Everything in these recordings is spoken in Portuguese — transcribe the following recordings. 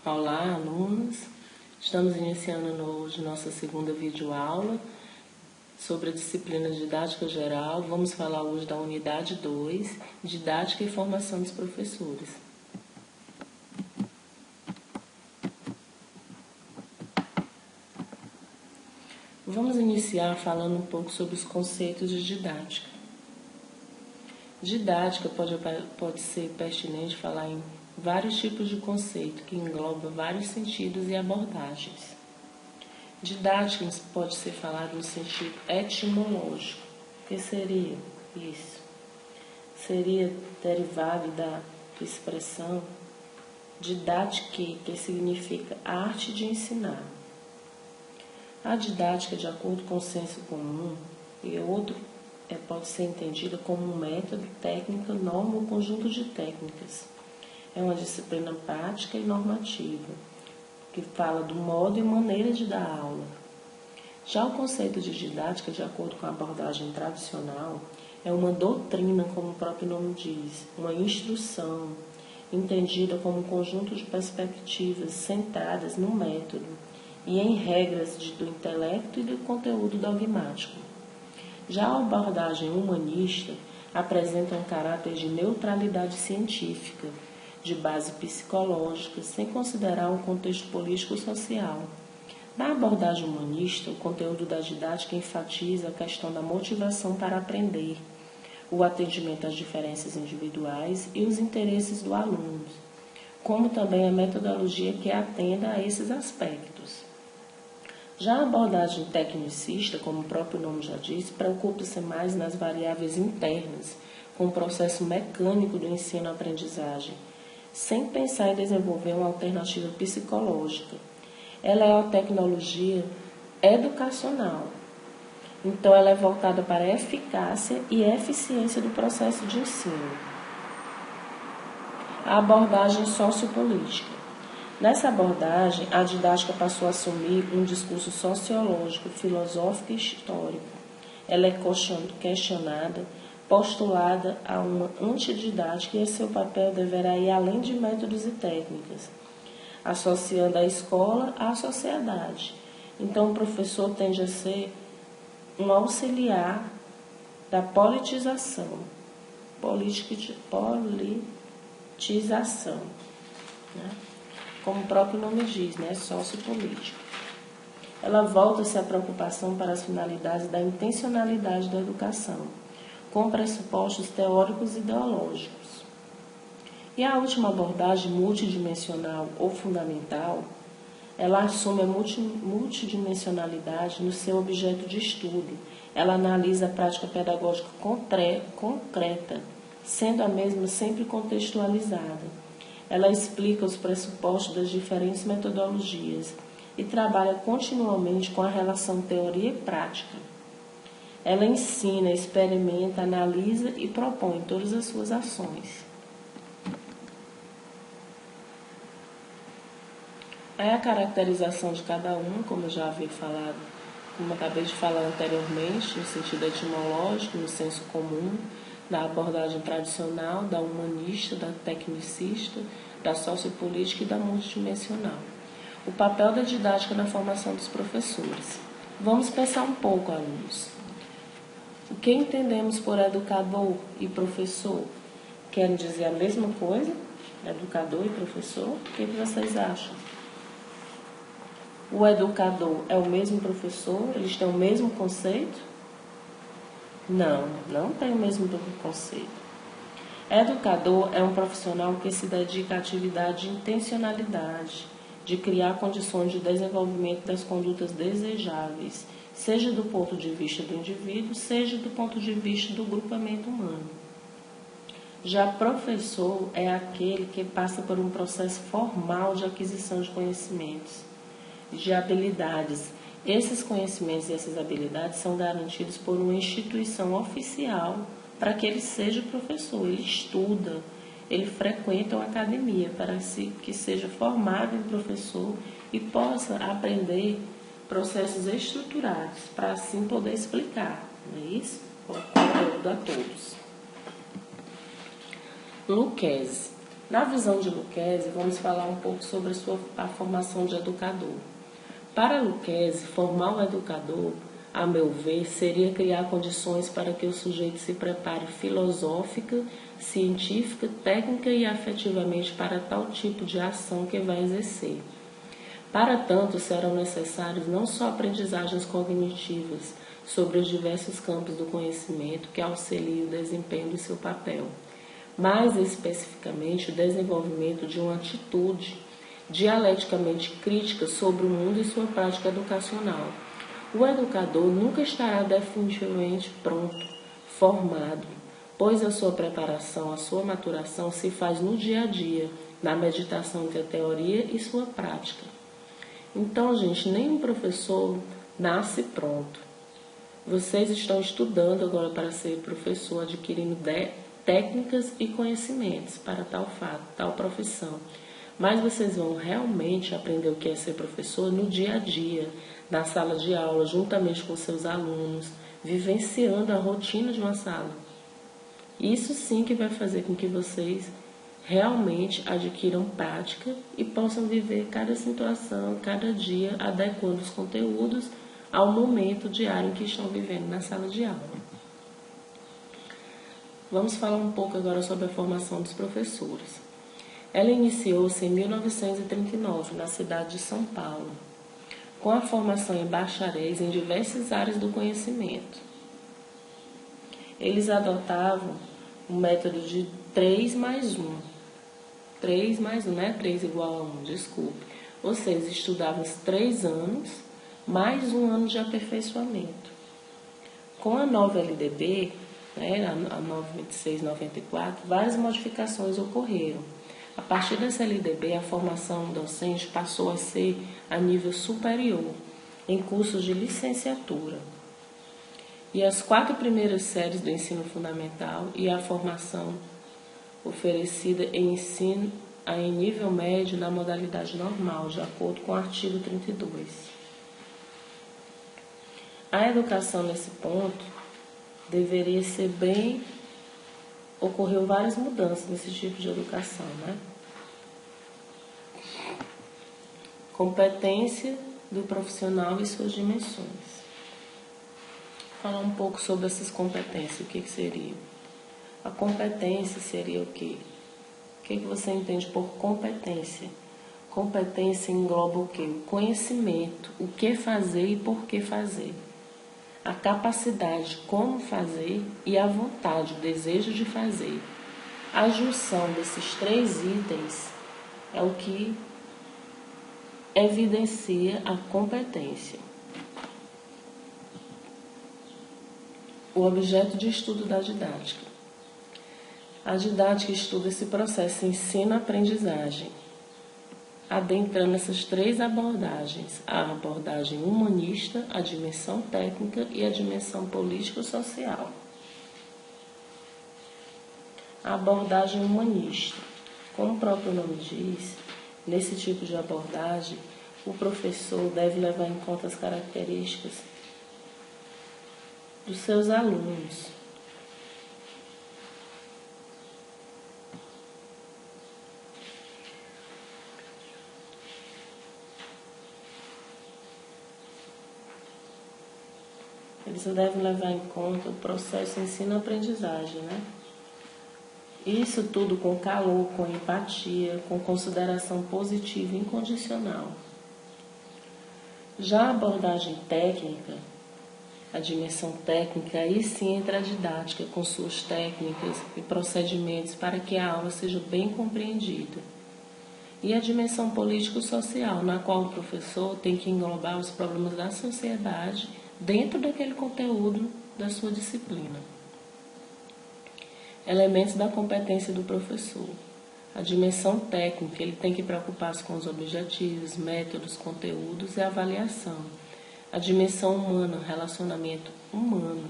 Olá, alunos! Estamos iniciando hoje nossa segunda videoaula sobre a disciplina de Didática Geral. Vamos falar hoje da unidade 2, Didática e Formação dos Professores. Vamos iniciar falando um pouco sobre os conceitos de didática. Didática pode ser pertinente falar em vários tipos de conceito, que engloba vários sentidos e abordagens. Didática pode ser falado no sentido etimológico. O que seria isso? Seria derivado da expressão didática, que significa arte de ensinar. A didática, de acordo com o senso comum, pode ser entendida como um método, técnica, norma ou conjunto de técnicas. É uma disciplina prática e normativa, que fala do modo e maneira de dar aula. Já o conceito de didática, de acordo com a abordagem tradicional, é uma doutrina, como o próprio nome diz, uma instrução, entendida como um conjunto de perspectivas centradas no método e em regras do intelecto e do conteúdo dogmático. Já a abordagem humanista apresenta um caráter de neutralidade científica, de base psicológica, sem considerar um contexto político-social. Na abordagem humanista, o conteúdo da didática enfatiza a questão da motivação para aprender, o atendimento às diferenças individuais e os interesses do aluno, como também a metodologia que atenda a esses aspectos. Já a abordagem tecnicista, como o próprio nome já diz, preocupa-se mais nas variáveis internas, com o processo mecânico do ensino-aprendizagem, sem pensar em desenvolver uma alternativa psicológica. Ela é uma tecnologia educacional, então ela é voltada para a eficácia e eficiência do processo de ensino. A abordagem sociopolítica. Nessa abordagem, a didática passou a assumir um discurso sociológico, filosófico e histórico. Ela é questionada, postulada a uma antididática e seu papel deverá ir além de métodos e técnicas, associando a escola à sociedade. Então, o professor tende a ser um auxiliar da politização, né? Como o próprio nome diz, né? Sociopolítica. Ela volta-se à preocupação para as finalidades da intencionalidade da educação, com pressupostos teóricos e ideológicos. E a última abordagem, multidimensional ou fundamental, ela assume a multidimensionalidade no seu objeto de estudo. Ela analisa a prática pedagógica concreta, sendo a mesma sempre contextualizada. Ela explica os pressupostos das diferentes metodologias e trabalha continuamente com a relação teoria e prática. Ela ensina, experimenta, analisa e propõe todas as suas ações. É a caracterização de cada um, como eu já havia falado, como eu acabei de falar anteriormente, no sentido etimológico, no senso comum, da abordagem tradicional, da humanista, da tecnicista, da sociopolítica e da multidimensional. O papel da didática na formação dos professores. Vamos pensar um pouco, alunos. O que entendemos por educador e professor? Querem dizer a mesma coisa? Educador e professor? O que vocês acham? O educador é o mesmo professor? Eles têm o mesmo conceito? Não tem o mesmo conceito. Educador é um profissional que se dedica à atividade de intencionalidade, de criar condições de desenvolvimento das condutas desejáveis, seja do ponto de vista do indivíduo, seja do ponto de vista do grupamento humano. Já professor é aquele que passa por um processo formal de aquisição de conhecimentos, de habilidades. Esses conhecimentos e essas habilidades são garantidos por uma instituição oficial para que ele seja professor. Ele estuda, ele frequenta uma academia para que seja formado em professor e possa aprender processos estruturados para assim poder explicar, não é isso? O conteúdo a todos. Lucchesi. Na visão de Lucchesi, vamos falar um pouco sobre a formação de educador. Para Lucchesi, formar um educador, a meu ver, seria criar condições para que o sujeito se prepare filosófica, científica, técnica e afetivamente para tal tipo de ação que vai exercer. Para tanto, serão necessários não só aprendizagens cognitivas sobre os diversos campos do conhecimento que auxiliem o desempenho do seu papel, mais especificamente o desenvolvimento de uma atitude dialeticamente crítica sobre o mundo e sua prática educacional. O educador nunca estará definitivamente pronto, formado, pois a sua preparação, a sua maturação se faz no dia a dia, na meditação entre a teoria e sua prática. Então, gente, nenhum professor nasce pronto. Vocês estão estudando agora para ser professor, adquirindo técnicas e conhecimentos para tal fato, tal profissão. Mas vocês vão realmente aprender o que é ser professor no dia a dia, na sala de aula, juntamente com seus alunos, vivenciando a rotina de uma sala. Isso sim que vai fazer com que vocês realmente adquiram prática e possam viver cada situação, cada dia, adequando os conteúdos ao momento diário em que estão vivendo na sala de aula. Vamos falar um pouco agora sobre a formação dos professores. Ela iniciou-se em 1939, na cidade de São Paulo, com a formação em bacharéis em diversas áreas do conhecimento. Eles adotavam um método de 3 mais 1. 3 mais 1, não é 3 igual a 1, desculpe. Ou seja, estudavam os 3 anos, mais 1 ano de aperfeiçoamento. Com a nova LDB, né, a 926-94, várias modificações ocorreram. A partir dessa LDB, a formação docente passou a ser a nível superior, em cursos de licenciatura. E as 4 primeiras séries do ensino fundamental e a formação oferecida em nível médio na modalidade normal, de acordo com o artigo 32. A educação nesse ponto deveria ser ocorreu várias mudanças nesse tipo de educação, né? Competência do profissional e suas dimensões. Vou falar um pouco sobre essas competências, o que seria? A competência seria o quê? O que você entende por competência? Competência engloba o quê? O conhecimento, o que fazer e por que fazer. A capacidade, como fazer, e a vontade, o desejo de fazer. A junção desses 3 itens é o que evidencia a competência. O objeto de estudo da didática. A didática estuda esse processo ensino-aprendizagem, adentrando essas 3 abordagens: a abordagem humanista, a dimensão técnica e a dimensão político-social. A abordagem humanista. Como o próprio nome diz, nesse tipo de abordagem, o professor deve levar em conta as características dos seus alunos. Eles devem levar em conta o processo ensino-aprendizagem, né? Isso tudo com calor, com empatia, com consideração positiva e incondicional. Já a abordagem técnica, a dimensão técnica, aí sim entra a didática, com suas técnicas e procedimentos para que a aula seja bem compreendida. E a dimensão político-social, na qual o professor tem que englobar os problemas da sociedade dentro daquele conteúdo da sua disciplina. Elementos da competência do professor. A dimensão técnica, ele tem que preocupar-se com os objetivos, métodos, conteúdos e avaliação. A dimensão humana, relacionamento humano.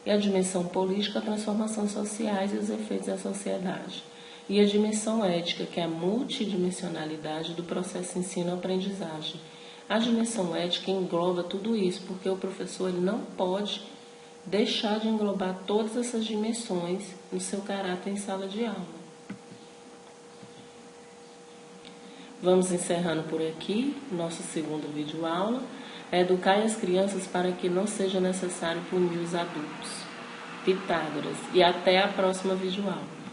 E a dimensão política, a transformações sociais e os efeitos da sociedade. E a dimensão ética, que é a multidimensionalidade do processo ensino-aprendizagem. A dimensão ética engloba tudo isso, porque o professor ele não pode deixar de englobar todas essas dimensões no seu caráter em sala de aula. Vamos encerrando por aqui nossa segunda videoaula. Educar as crianças para que não seja necessário punir os adultos. Pitágoras. E até a próxima videoaula.